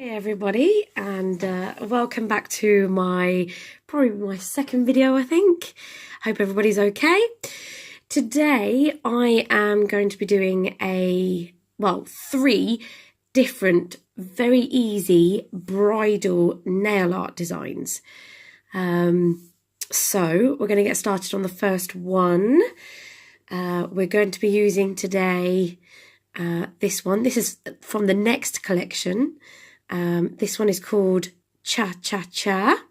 Hey everybody, and welcome back to probably my second video, I think. Hope everybody's okay. Today I am going to be doing three different very easy bridal nail art designs. So we're going to get started on the first one. We're going to be using today this one. This is from the next collection. This one is called Cha Cha Cha.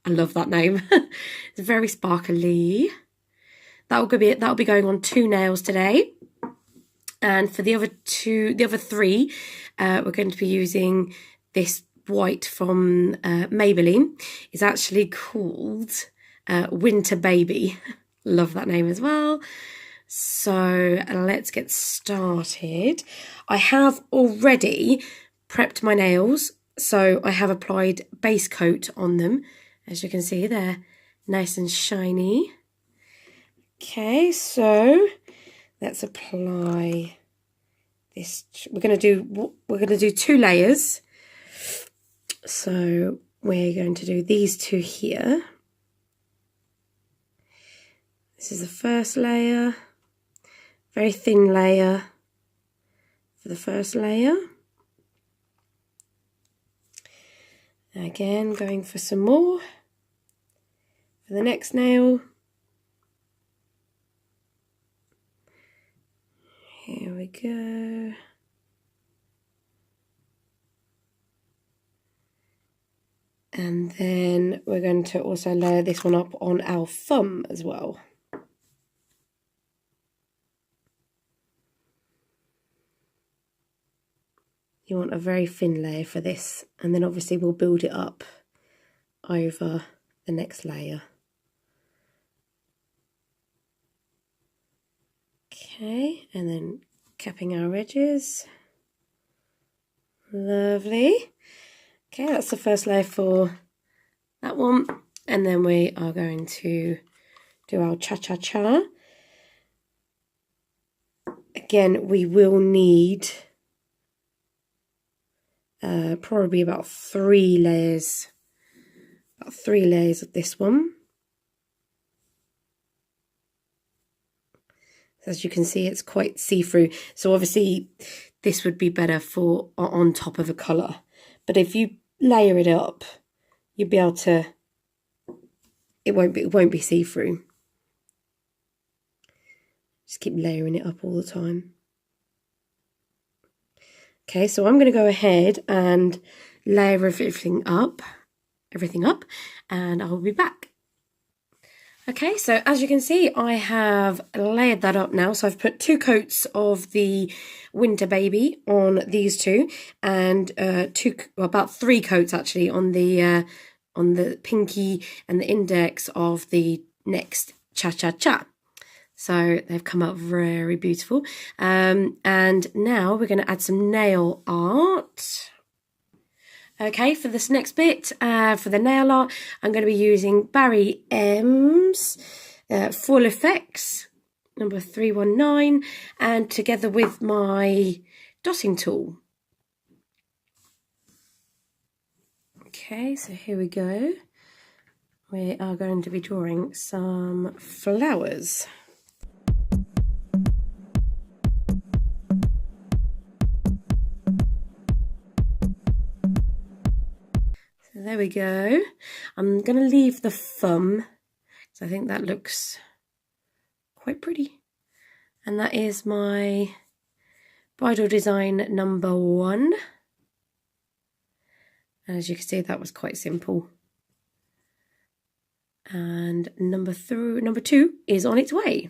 I love that name. It's very sparkly. That'll be going on 2 nails today. And for the other three, we're going to be using this white from Maybelline. It's actually called Winter Baby. Love that name as well. So let's get started. I have already prepped my nails, so I have applied base coat on them. As you can see, they're nice and shiny. Okay, so let's apply this. We're going to do 2 layers. So we're going to do these 2 here. This is the first layer, very thin layer for the first layer. Again, going for some more for the next nail. Here we go. And then we're going to also layer this one up on our thumb as well. You want a very thin layer for this, and then obviously we'll build it up over the next layer. Okay, and then capping our edges. Lovely. Okay, that's the first layer for that one, and then we are going to do our cha-cha-cha. Again, we will need probably about 3 layers. About 3 layers of this one. As you can see, it's quite see-through. So obviously, this would be better for on top of a colour. But if you layer it up, you'll be able to. It won't be see-through. Just keep layering it up all the time. Okay, so I'm going to go ahead and layer everything up, and I will be back. Okay, so as you can see, I have layered that up now. So I've put 2 coats of the Winter Baby on these 2, and about 3 coats actually on the pinky and the index of the next Cha Cha Cha. So they've come out very beautiful. And now we're going to add some nail art. Okay, for this next bit, for the nail art, I'm going to be using Barry M's Full Effects, number 319, and together with my dotting tool. Okay, so here we go. We are going to be drawing some flowers. There we go. I'm going to leave the thumb, so I think that looks quite pretty. And that is my bridal design number 1. And as you can see, that was quite simple. And number 2 is on its way.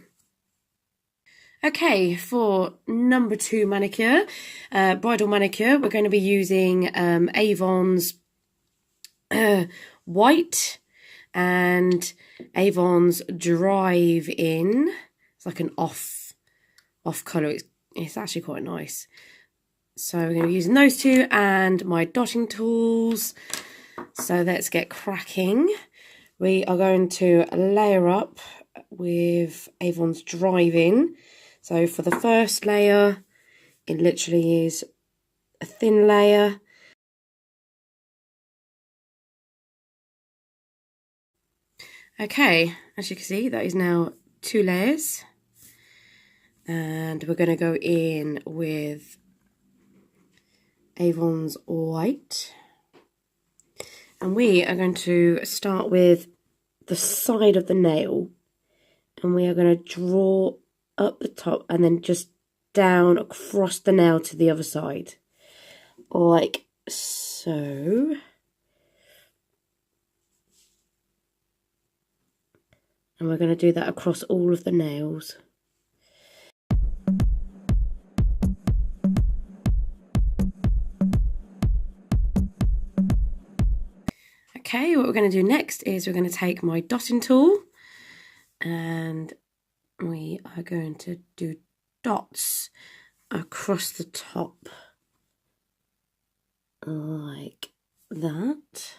Okay, for number 2 manicure, bridal manicure, we're going to be using Avon's white and Avon's Drive In. It's like an off colour. It's actually quite nice. So we're going to be using those 2 and my dotting tools. So let's get cracking. We are going to layer up with Avon's Drive In. So for the first layer, it literally is a thin layer. Okay, as you can see, that is now 2 layers. And we're going to go in with Avon's white. And we are going to start with the side of the nail. And we are going to draw up the top and then just down across the nail to the other side. Like so. And we're going to do that across all of the nails. Okay, what we're going to do next is we're going to take my dotting tool and we are going to do dots across the top like that.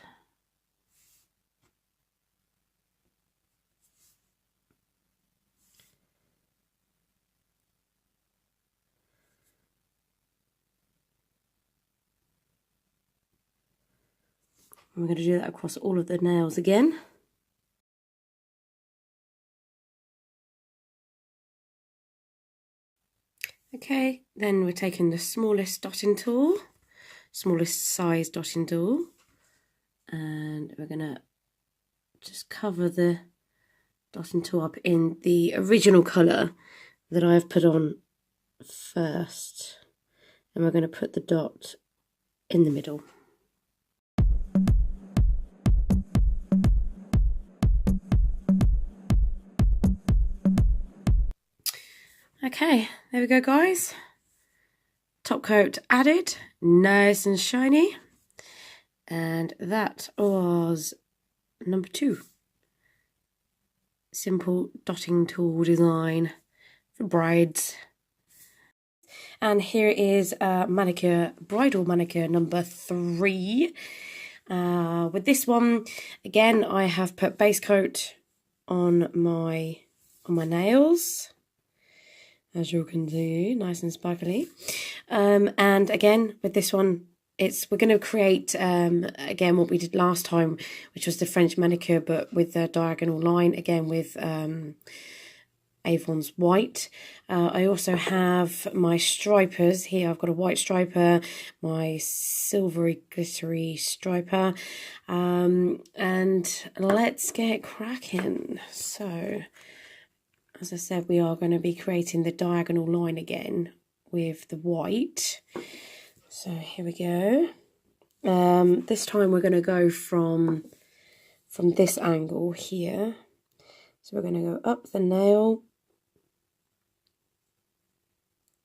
And we're going to do that across all of the nails again. Okay, then we're taking the smallest dotting tool, smallest size dotting tool, and we're going to just cover the dotting tool up in the original colour that I've put on first. And we're going to put the dot in the middle. Okay, there we go guys. Top coat added, nice and shiny. And that was number 2. Simple dotting tool design for brides. And here is manicure, bridal manicure number 3. With this one, again, I have put base coat on my nails. As you can see, nice and sparkly. And again, with this one, we're going to create, again, what we did last time, which was the French manicure, but with the diagonal line, again, with Avon's white. I also have my stripers here. I've got a white striper, my silvery glittery striper, and let's get cracking. So, as I said, we are going to be creating the diagonal line again with the white. So here we go. This time we're going to go from this angle here. So we're going to go up the nail.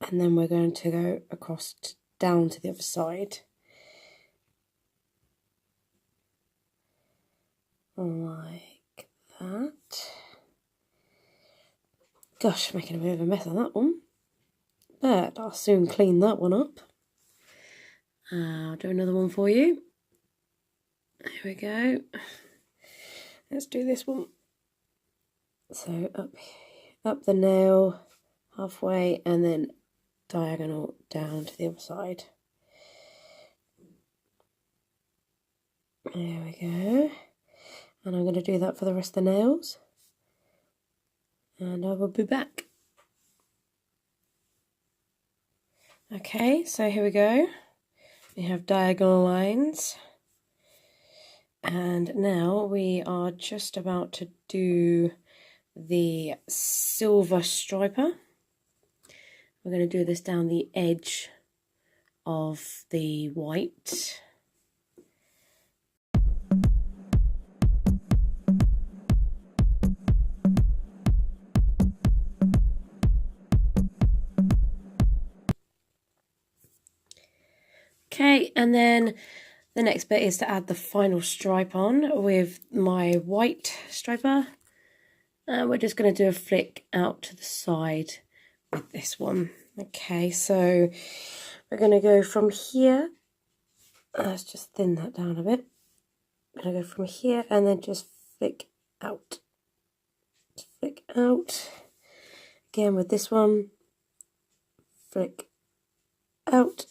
And then we're going to go across down to the other side. Like that. Gosh, making a bit of a mess of that one. But I'll soon clean that one up. I'll do another one for you. Here we go. Let's do this one. So up the nail halfway and then diagonal down to the other side. There we go. And I'm going to do that for the rest of the nails. And I will be back. Okay, so here we go. We have diagonal lines. And now we are just about to do the silver striper. We're going to do this down the edge of the white. Okay, and then the next bit is to add the final stripe on with my white striper. And we're just going to do a flick out to the side with this one. Okay, so we're going to go from here. Let's just thin that down a bit. I'm going to go from here and then just flick out. Flick out. Again with this one. Flick out.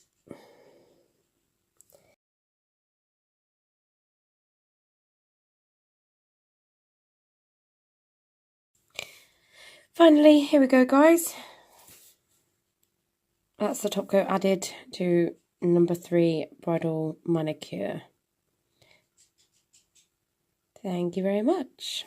Finally, here we go, guys. That's the top coat added to number 3 bridal manicure. Thank you very much.